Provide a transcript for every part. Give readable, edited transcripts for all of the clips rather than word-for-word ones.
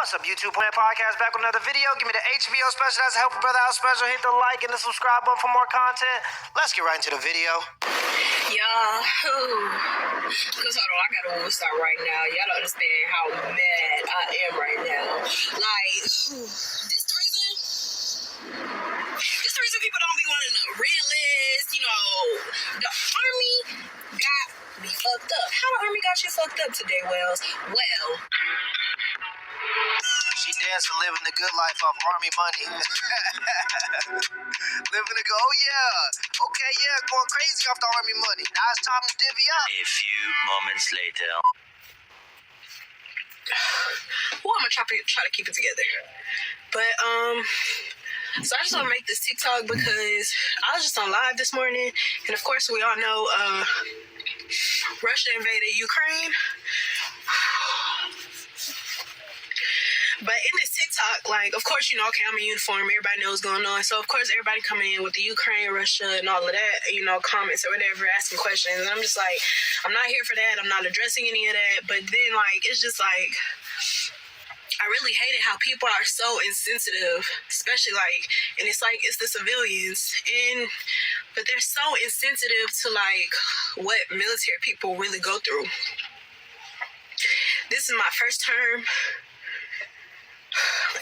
What's up, YouTube? Plan Podcast back with another video. Give me the HBO special. That's a Help a Brother Out special. Hit the like and the subscribe button for more content. Let's get right into the video. Because hold on, I gotta start right now. Y'all don't understand how mad I am right now. Like, this the reason people don't be wanting to realist. You know, the army got me fucked up. How the army got you fucked up today, Wells? Well, She dancing, living the good life off army money. Living the good, oh yeah. Okay, yeah, going crazy off the army money. Now it's time to divvy up. A few moments later. well, I'm gonna try to keep it together. But so I just want to make this TikTok because I was just on live this morning, and of course we all know Russia invaded Ukraine. But in this TikTok, like, of course, you know, okay, I'm in uniform, everybody knows what's going on. So, of course, everybody coming in with the Ukraine, Russia, and all of that, you know, comments or whatever, asking questions. And I'm just like, I'm not here for that. I'm not addressing any of that. But then, like, it's just like, I really hated how people are so insensitive, especially, like, and it's like, it's the civilians. But they're so insensitive to, like, what military people really go through. This is my first term.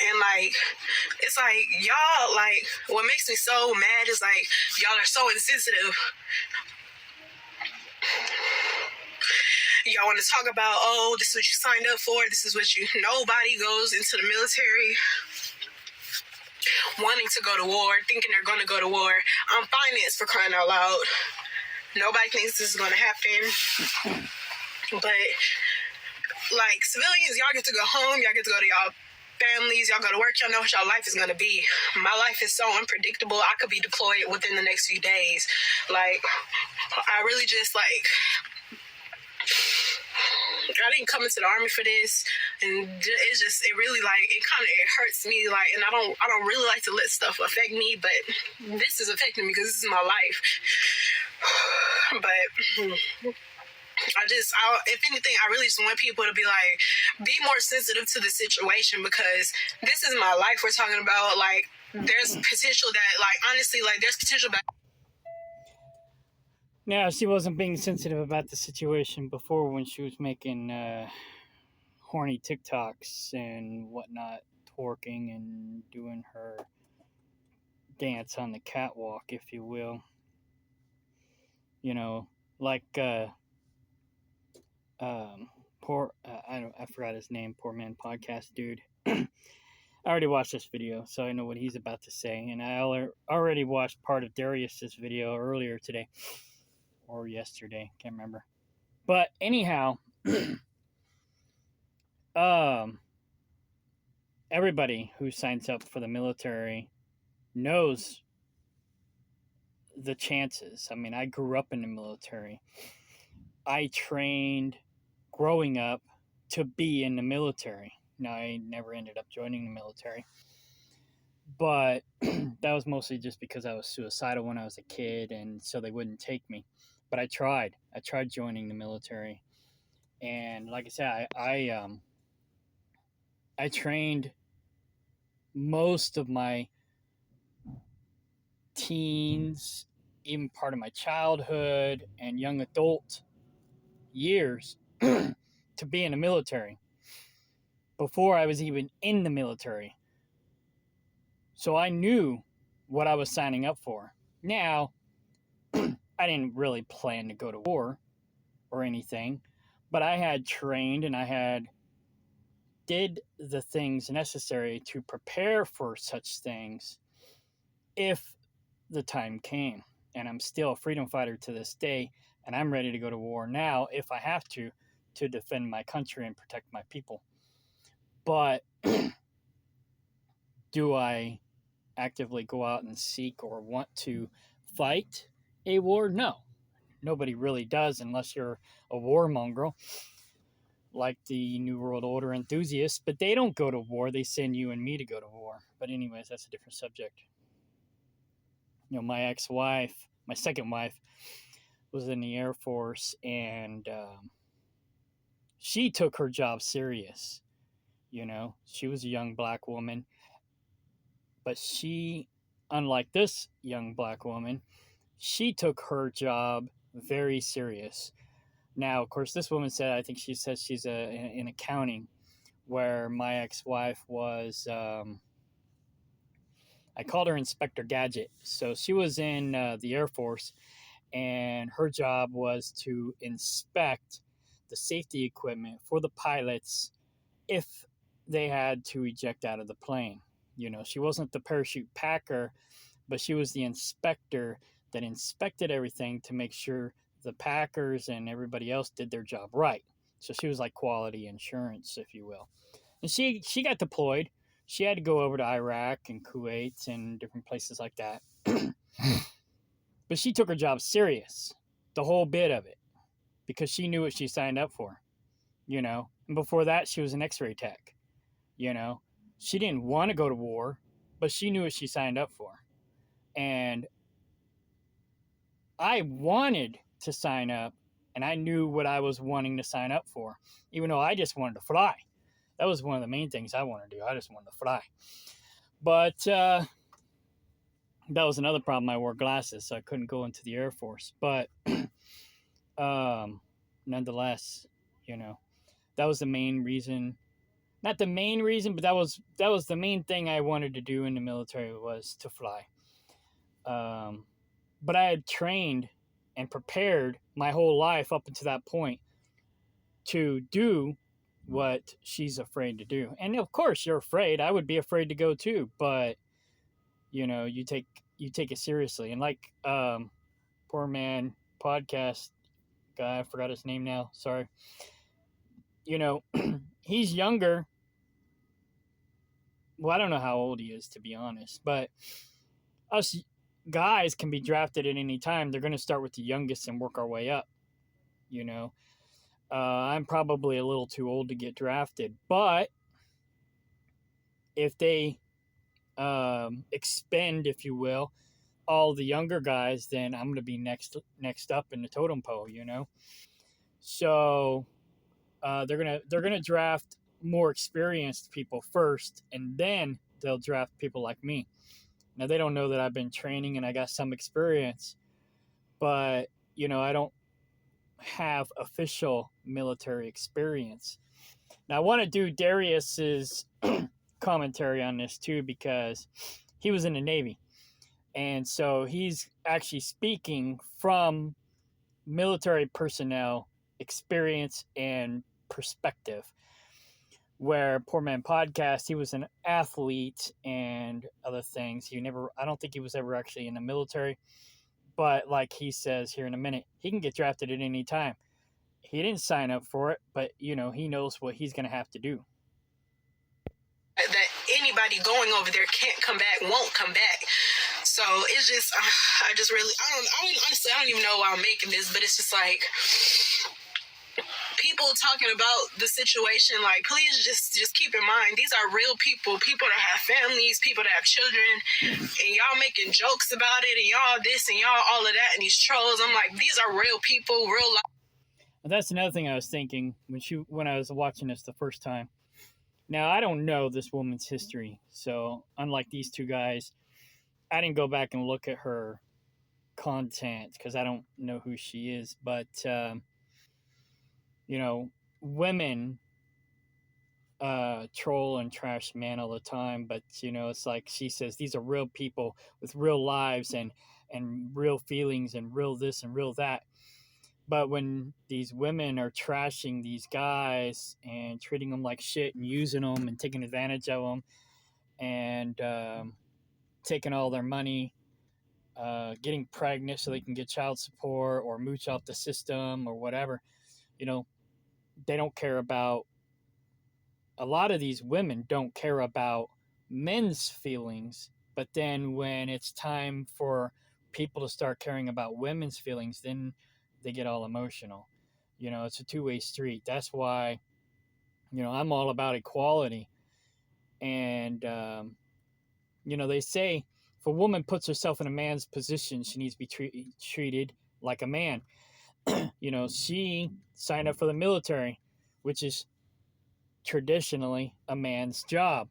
And like, it's like, y'all, like, what makes me so mad is like, y'all are so insensitive. Y'all want to talk about, oh, this is what you signed up for, this is what you, nobody goes into the military wanting to go to war, thinking they're going to go to war. I'm financed, for crying out loud. Nobody thinks this is going to happen. But like, civilians, y'all get to go home, y'all get to go to y'all families, y'all go to work, y'all know what y'all life is going to be. My life is so unpredictable. I could be deployed within the next few days. Like, I really just, like, I didn't come into the army for this, and it's just, it really, like, it hurts me, like, and I don't really like to let stuff affect me, but this is affecting me because this is my life. But if anything, I really just want people to be like, be more sensitive to the situation, because this is my life we're talking about. Like, there's potential that, like, honestly, like, there's potential that. Now, she wasn't being sensitive about the situation before when she was making horny TikToks and whatnot, twerking and doing her dance on the catwalk, if you will. You know, like I forgot his name, Poor Man Podcast dude. I already watched this video, so I know what he's about to say, and I already watched part of Darius's video earlier today or yesterday, can't remember. But anyhow, everybody who signs up for the military knows the chances. I mean, I grew up in the military. I trained growing up to be in the military. Now, I never ended up joining the military, but that was mostly just because I was suicidal when I was a kid, and so they wouldn't take me. But I tried joining the military, and like I said, I trained most of my teens, even part of my childhood and young adult years to be in the military before I was even in the military. So I knew what I was signing up for. Now, I didn't really plan to go to war or anything, but I had trained and I did the things necessary to prepare for such things if the time came. And I'm still a freedom fighter to this day, and I'm ready to go to war now if I have to defend my country and protect my people. But do I actively go out and seek or want to fight a war? No. Nobody really does unless you're a warmonger like the New World Order enthusiasts, but they don't go to war. They send you and me to go to war. But anyways, that's a different subject. You know, my ex-wife, my second wife, was in the Air Force, and she took her job serious. You know, she was a young black woman, but she, unlike this young black woman, she took her job very serious. Now, of course, this woman said, I think she says she's in accounting, where my ex-wife was. I called her Inspector Gadget. So she was in the Air Force, and her job was to inspect the safety equipment for the pilots if they had to eject out of the plane. You know, she wasn't the parachute packer, but she was the inspector that inspected everything to make sure the packers and everybody else did their job right. So she was like quality insurance, if you will. And she got deployed. She had to go over to Iraq and Kuwait and different places like that. But she took her job serious, the whole bit of it, because she knew what she signed up for, you know. And before that, she was an X-ray tech, you know. She didn't want to go to war, but she knew what she signed up for. And I wanted to sign up, and I knew what I was wanting to sign up for, even though I just wanted to fly. That was one of the main things I wanted to do. I just wanted to fly. But that was another problem. I wore glasses, so I couldn't go into the Air Force. But nonetheless, you know, that was the main reason. Not the main reason, but that was the main thing I wanted to do in the military, was to fly. But I had trained and prepared my whole life up until that point to do what she's afraid to do. And of course, you're afraid. I would be afraid to go too, but you know, you take it seriously. And like poor man podcast guy, I forgot his name now. Sorry. You know, he's younger. Well, I don't know how old he is, to be honest, but us guys can be drafted at any time. They're going to start with the youngest and work our way up. You know, I'm probably a little too old to get drafted, but if they expend, if you will, all the younger guys, then I'm going to be next up in the totem pole. You know, so they're gonna draft more experienced people first, and then they'll draft people like me. Now, they don't know that I've been training and I got some experience, but, you know, I don't have official military experience. Now, I want to do Darius's commentary on this too, because he was in the Navy. And so he's actually speaking from military personnel experience and perspective. Where Poor Man Podcast, he was an athlete and other things. I don't think he was ever actually in the military. But like he says here in a minute, he can get drafted at any time. He didn't sign up for it, but, you know, he knows what he's going to have to do. That anybody going over there can't come back, won't come back. So it's just, I don't even know why I'm making this, but it's just like, people talking about the situation, like, please just keep in mind, these are real people that have families, people that have children, and y'all making jokes about it, and y'all this and y'all all of that, and these trolls. I'm like, these are real people, real life. And that's another thing I was thinking when I was watching this the first time. Now, I don't know this woman's history, so unlike these two guys, I didn't go back and look at her content because I don't know who she is, but you know, women troll and trash man all the time, but, you know, it's like she says, these are real people with real lives and real feelings and real this and real that. But when these women are trashing these guys and treating them like shit and using them and taking advantage of them and taking all their money, getting pregnant so they can get child support or mooch off the system or whatever, you know, they don't care about, a lot of these women don't care about men's feelings, but then when it's time for people to start caring about women's feelings, then they get all emotional. You know, it's a two-way street. That's why, you know, I'm all about equality. And, you know, they say if a woman puts herself in a man's position, she needs to be treated like a man. You know, she signed up for the military, which is traditionally a man's job.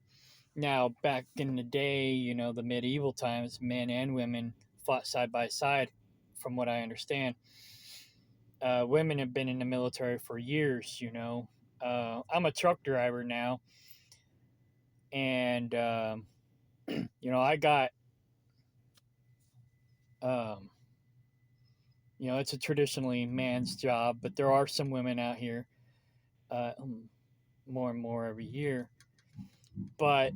Now, back in the day, the medieval times, men and women fought side by side, from what I understand. Women have been in the military for years. I'm a truck driver now, and, I got, um, it's a traditionally man's job, but there are some women out here, uh, more and more every year. But,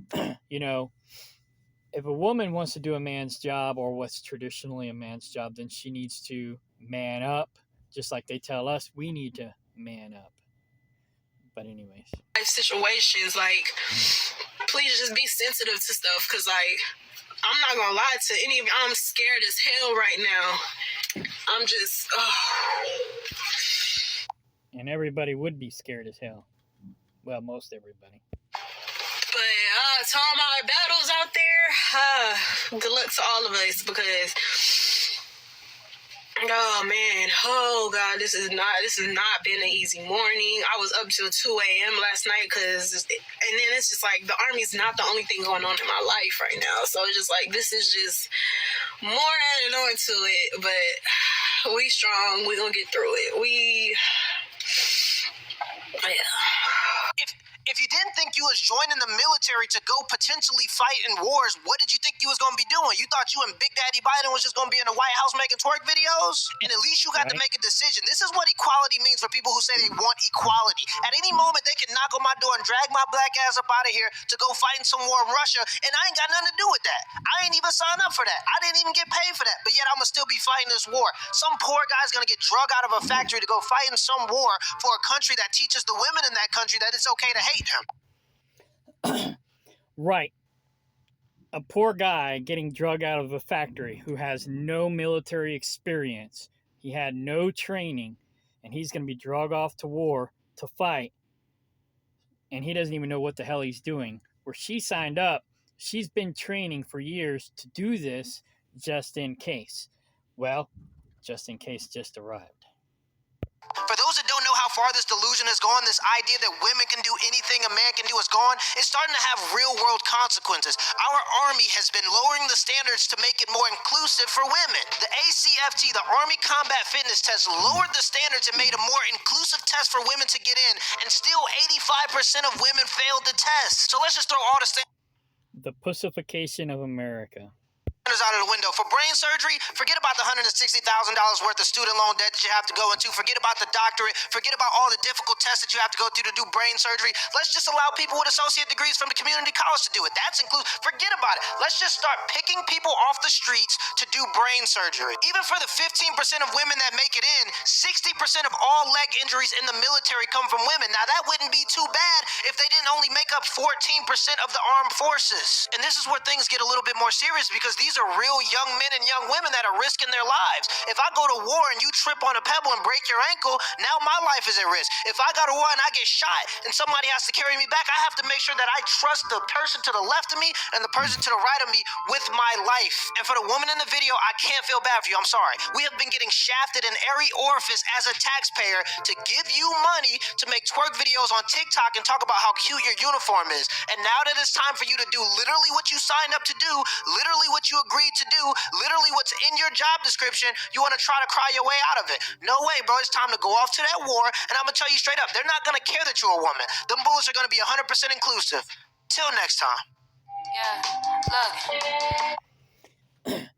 if a woman wants to do a man's job or what's traditionally a man's job, then she needs to man up, just like they tell us we need to man up. But anyways, life situations, like, please just be sensitive to stuff, because, like, I'm not gonna lie to any of you, I'm scared as hell right now. I'm just, and everybody would be scared as hell. Well, most everybody. But to all my battles out there, good luck to all of us, because oh man, oh god, this has not been an easy morning. I was up till 2 a.m. last night, and then it's just like the Army's not the only thing going on in my life right now. So it's just like, this is just more added on to it, but we strong, we gonna get through it. If you didn't think you was joining the military to go potentially fight in wars, what did you think you was going to be doing? You thought you and Big Daddy Biden was just going to be in the White House making twerk videos? And at least you got to make a decision. This is what equality means for people who say they want equality. At any moment, they can knock on my door and drag my black ass up out of here to go fight in some war in Russia, and I ain't got nothing to do with that. I ain't even signed up for that. I didn't even get paid for that, but yet I'm going to still be fighting this war. Some poor guy's going to get drug out of a factory to go fight in some war for a country that teaches the women in that country that it's okay to hate him. Right. A poor guy getting drug out of a factory who has no military experience. He had no training, and he's going to be drug off to war to fight, and he doesn't even know what the hell he's doing. Where she signed up, she's been training for years to do this just in case. Well, just in case just arrived. For those that don't know how far this delusion has gone, this idea that women can do anything a man can do is gone. It's starting to have real-world consequences. Our Army has been lowering the standards to make it more inclusive for women. The ACFT, the Army Combat Fitness Test, lowered the standards and made a more inclusive test for women to get in, and still 85% of women failed the test. So let's just throw all the standards. The pussification of America. Out of the window. For brain surgery, forget about the $160,000 worth of student loan debt that you have to go into. Forget about the doctorate. Forget about all the difficult tests that you have to go through to do brain surgery. Let's just allow people with associate degrees from the community college to do it. That's inclusive. Forget about it. Let's just start picking people off the streets to do brain surgery. Even for the 15% of women that make it in, 60% of all leg injuries in the military come from women. Now, that wouldn't be too bad if they didn't only make up 14% of the armed forces. And this is where things get a little bit more serious, because these are real young men and young women that are risking their lives. If I go to war and you trip on a pebble and break your ankle, now my life is at risk. If I go to war and I get shot and somebody has to carry me back, I have to make sure that I trust the person to the left of me and the person to the right of me with my life. And for the woman in the video, I can't feel bad for you. I'm sorry. We have been getting shafted in every orifice as a taxpayer to give you money to make twerk videos on TikTok and talk about how cute your uniform is. And now that it's time for you to do literally what you signed up to do, literally what you agreed to do, literally what's in your job description, you want to try to cry your way out of it. No way, bro. It's time to go off to that war, and I'm going to tell you straight up, they're not going to care that you're a woman. Them bullets are going to be 100% inclusive. Till next time. Yeah, look.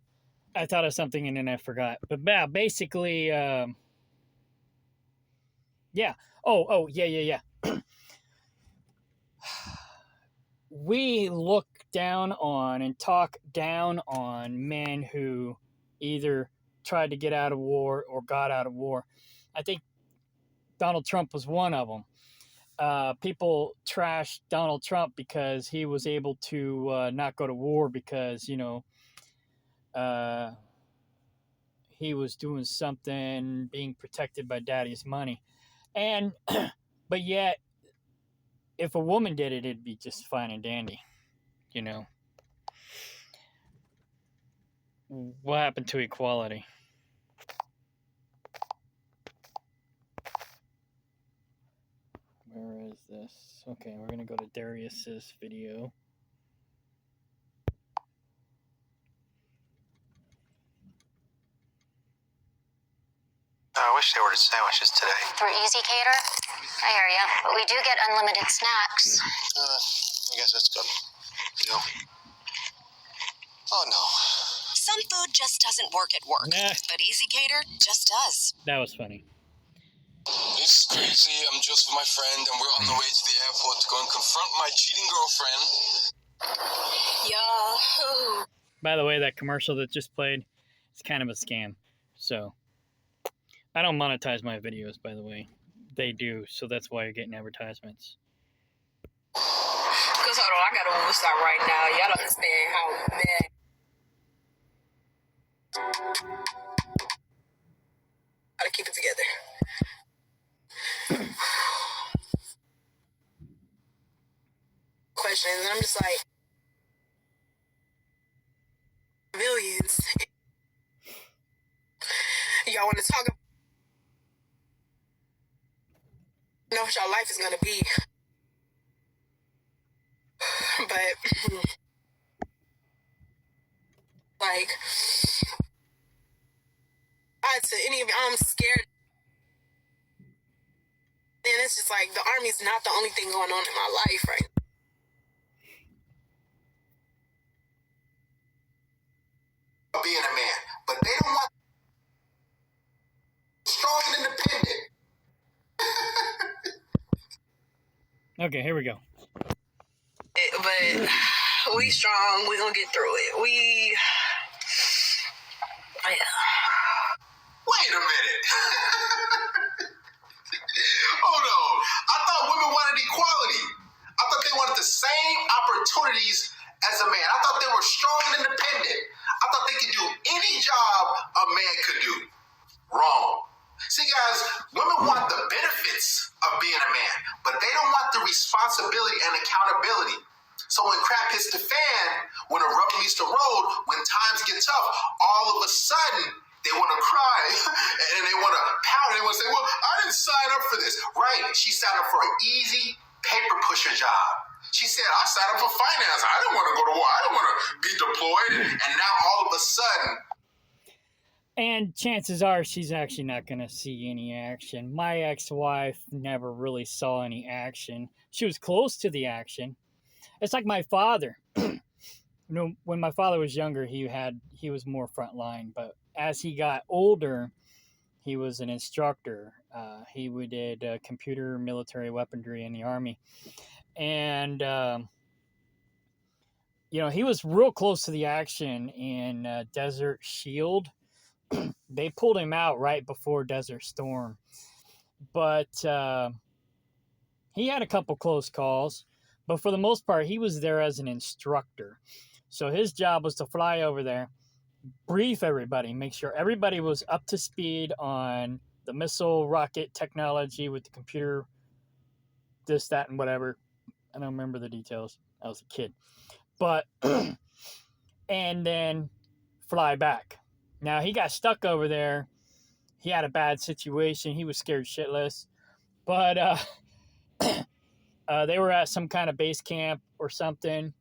I thought of something and then I forgot. But yeah, basically, yeah. Oh, yeah. We look down on and talk down on men who either tried to get out of war or got out of war. I think Donald Trump was one of them. People trashed Donald Trump because he was able to not go to war because, he was doing something, being protected by daddy's money. And, but yet, if a woman did it, it'd be just fine and dandy, What happened to equality? Where is this? Okay, we're gonna go to Darius's video. I wish they ordered sandwiches today. Through Easy Cater? I hear ya. But we do get unlimited snacks. I guess that's good. Deal. Oh, no. Some food just doesn't work at work, Nah. but Easy Cater just does. That was funny. It's crazy. I'm just with my friend, and we're on the way to the airport to go and confront my cheating girlfriend. Yahoo! By the way, that commercial that just played, it's kind of a scam. So, I don't monetize my videos, by the way. They do, so that's why you're getting advertisements. Because hold on, I gotta move stop right now. Y'all don't understand how mad. Gotta keep it together. Questions, and I'm just like, millions. Y'all want to talk about know what your life is gonna be, but like, I'm scared. And it's just like the army's not the only thing going on in my life right now. Being a man, but they don't want strong and independent. Okay, here we go. But we strong. We gonna get through it. Wait a minute. Hold on. I thought women wanted equality. I thought they wanted the same opportunities as a man. I thought they were strong and independent. I thought they could do any job a man could do. Wrong. See, guys, women want the benefits of being a man, but they don't want the responsibility and accountability. So when crap hits the fan, when the rubber meets the road, when times get tough, all of a sudden, they want to cry and they want to pout. They want to say, well, I didn't sign up for this. Right. She signed up for an easy paper pusher job. She said, I signed up for finance. I didn't want to go to war. I didn't want to be deployed. And now all of a sudden. And chances are she's actually not going to see any action. My ex-wife never really saw any action. She was close to the action. It's like my father. When my father was younger, he was more frontline. But as he got older, he was an instructor. He did computer military weaponry in the Army. And, he was real close to the action in Desert Shield. They pulled him out right before Desert Storm. But he had a couple close calls. But for the most part, he was there as an instructor. So his job was to fly over there, brief everybody, make sure everybody was up to speed on the missile rocket technology with the computer, this, that, and whatever. I don't remember the details. I was a kid. But, and then fly back. Now, he got stuck over there. He had a bad situation. He was scared shitless. But they were at some kind of base camp or something.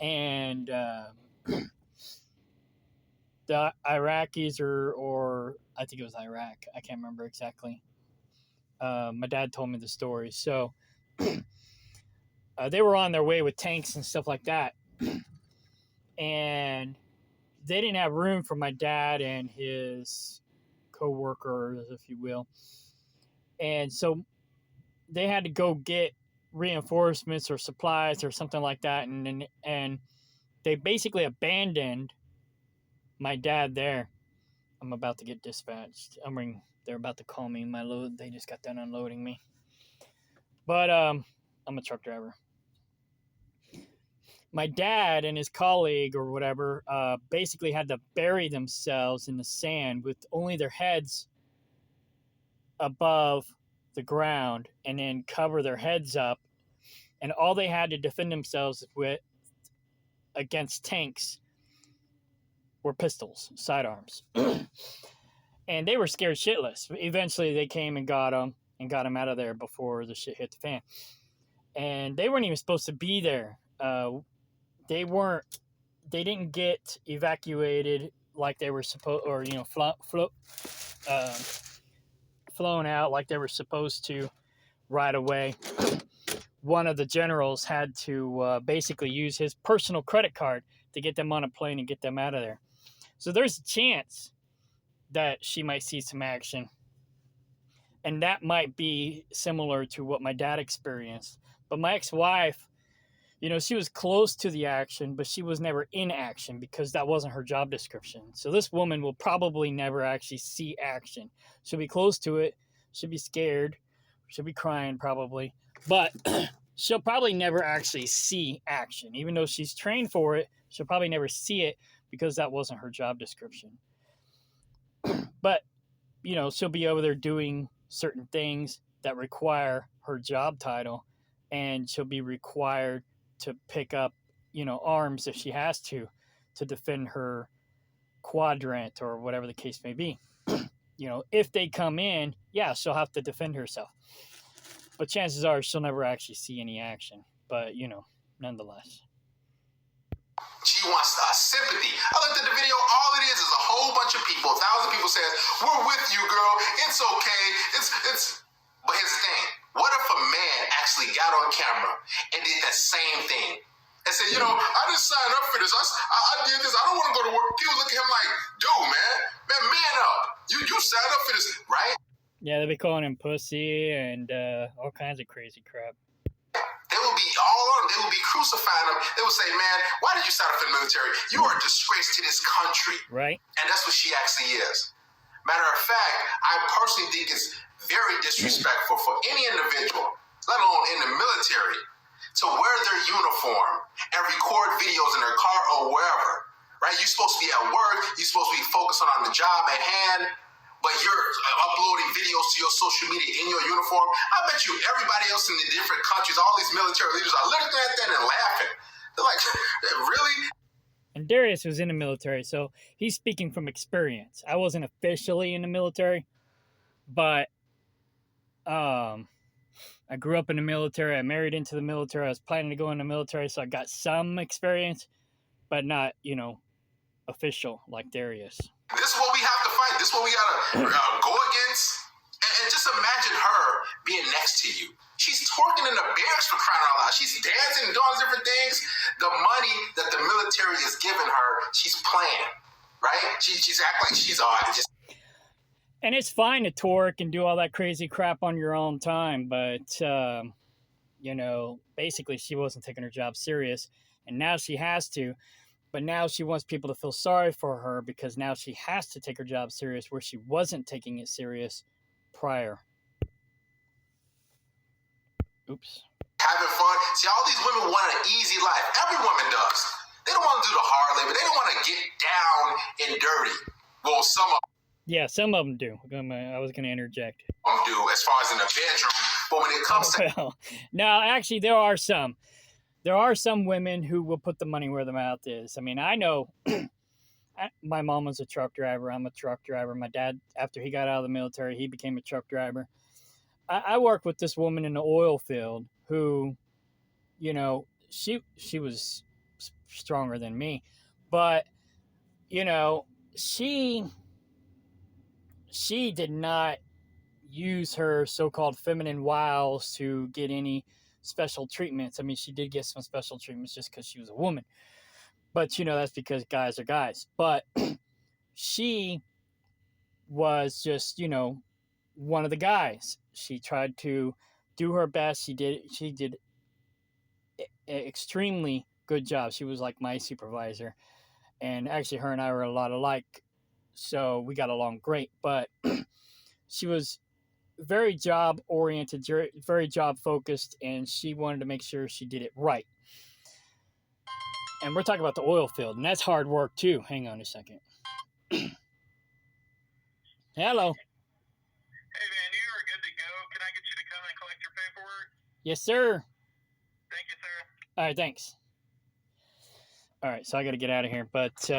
And the Iraqis or I think it was Iraq. I can't remember exactly. My dad told me the story. So they were on their way with tanks and stuff like that. And they didn't have room for my dad and his co-workers, if you will. And so they had to go get reinforcements or supplies or something like that. And they basically abandoned my dad there. I'm about to get dispatched. They're about to call me. They just got done unloading me. But I'm a truck driver. My dad and his colleague or whatever basically had to bury themselves in the sand with only their heads above the ground and then cover their heads up. And all they had to defend themselves with against tanks were pistols, sidearms. And they were scared shitless. Eventually they came and got them. and got him out of there before the shit hit the fan. And they weren't even supposed to be there. They didn't get evacuated like they were supposed, or flown out like they were supposed to right away. One of the generals had to basically use his personal credit card to get them on a plane and get them out of there. So there's a chance that she might see some action. And that might be similar to what my dad experienced. But my ex-wife, she was close to the action, but she was never in action because that wasn't her job description. So this woman will probably never actually see action. She'll be close to it. She'll be scared. She'll be crying probably. But she'll probably never actually see action. Even though she's trained for it, she'll probably never see it because that wasn't her job description. But, she'll be over there doing certain things that require her job title, and she'll be required to pick up, arms if she has to defend her quadrant or whatever the case may be. If they come in, yeah, she'll have to defend herself. But chances are she'll never actually see any action. But, nonetheless. She wants sympathy. I looked at the video. All it is a whole bunch of people. 1,000 people says, "We're with you, girl. It's okay. It's." But here's the thing. What if a man actually got on camera and did that same thing and said, I didn't sign up for this. I did this. I don't want to go to work. People look at him like, dude, man up. You signed up for this, right? Yeah, they'll be calling him pussy and all kinds of crazy crap. They will be all on him. They will be crucifying him. They will say, man, why did you sign up for the military? You are a disgrace to this country. Right. And that's what she actually is. Matter of fact, I personally think it's very disrespectful for any individual, let alone in the military, to wear their uniform and record videos in their car or wherever. Right? You're supposed to be at work. You're supposed to be focusing on the job at hand. But you're uploading videos to your social media in your uniform. I bet you everybody else in the different countries, all these military leaders are looking at that and laughing. They're like, really? And Darius was in the military, so he's speaking from experience. I wasn't officially in the military, but I grew up in the military. I married into the military. I was planning to go in the military, so I got some experience, but not, official like Darius. This is what we have to fight. This is what we gotta go against. And just imagine her being next to you. She's twerking in the barracks for crying out loud. She's dancing and doing different things. The money that the military is giving her, she's playing, right? She's acting like she's just. And it's fine to twerk and do all that crazy crap on your own time, but basically she wasn't taking her job serious, and now she has to. But now she wants people to feel sorry for her because now she has to take her job serious where she wasn't taking it serious prior. Oops. Having fun. See, all these women want an easy life. Every woman does. They don't want to do the hard labor. They don't want to get down and dirty. Well, some of them. Yeah, some of them do. I was going to interject. Do, as far as in the bedroom. But when it comes to... Well, no, actually, there are some. There are some women who will put the money where the mouth is. I mean, I know my mom was a truck driver. I'm a truck driver. My dad, after he got out of the military, he became a truck driver. I worked with this woman in the oil field who, she was stronger than me. But, she did not use her so-called feminine wiles to get any special treatments. I mean, she did get some special treatments just because she was a woman. But, that's because guys are guys. But she was just, one of the guys. She tried to do her best. She did an extremely good job. She was like my supervisor. And actually, her and I were a lot alike. So we got along great. But she was very job oriented, very job focused, and she wanted to make sure she did it right. And we're talking about the oil field, and that's hard work too. Hang on a second. Hello. Hey man, you are good to go. Can I get you to come and collect your paperwork? Yes, sir. Thank you, sir. All right, thanks. All right, so I got to get out of here, but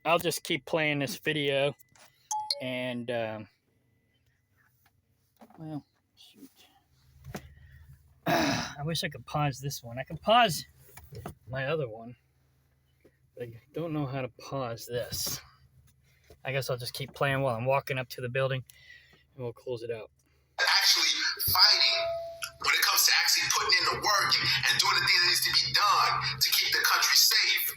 I'll just keep playing this video, and well, I wish I could pause this one. I can pause my other one, but I don't know how to pause this. I guess I'll just keep playing while I'm walking up to the building, and we'll close it out. Actually fighting when it comes to actually putting in the work and doing the things that needs to be done to keep the country safe.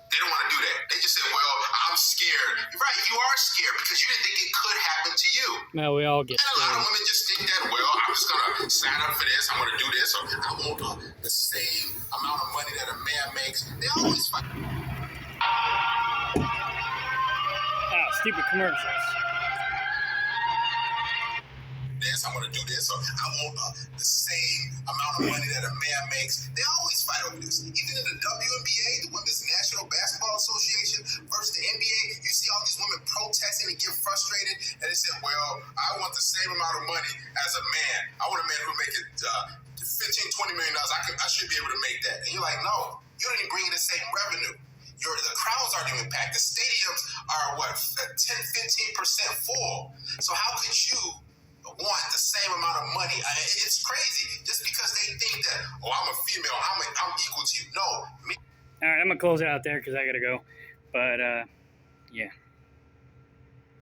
They don't want to do that. They just say, well, I'm scared. You're right, you are scared because you didn't think it could happen to you. No, we all get And a lot scared. of women just think that, well, I'm just going to sign up for this. I'm going to do this. Or I want the same amount of money that a man makes. They always fight. Stupid commercials. This, I'm going to do this. Or I want the same amount of money that a man makes. They always fight over this. Even in the WNBA, the Women's National Basketball Association versus the NBA, you see all these women protesting and get frustrated. And they say, well, I want the same amount of money as a man. I want a man who make it $15, $20 million. I should be able to make that. And you're like, no, you don't even bring in the same revenue. The crowds aren't even packed. The stadiums are, 10-15% full. So how could you want the same amount of money? It's crazy. Just because they think that, oh, I'm a female, I'm equal to you. No. All right, I'm going to close it out there because I got to go. But, yeah.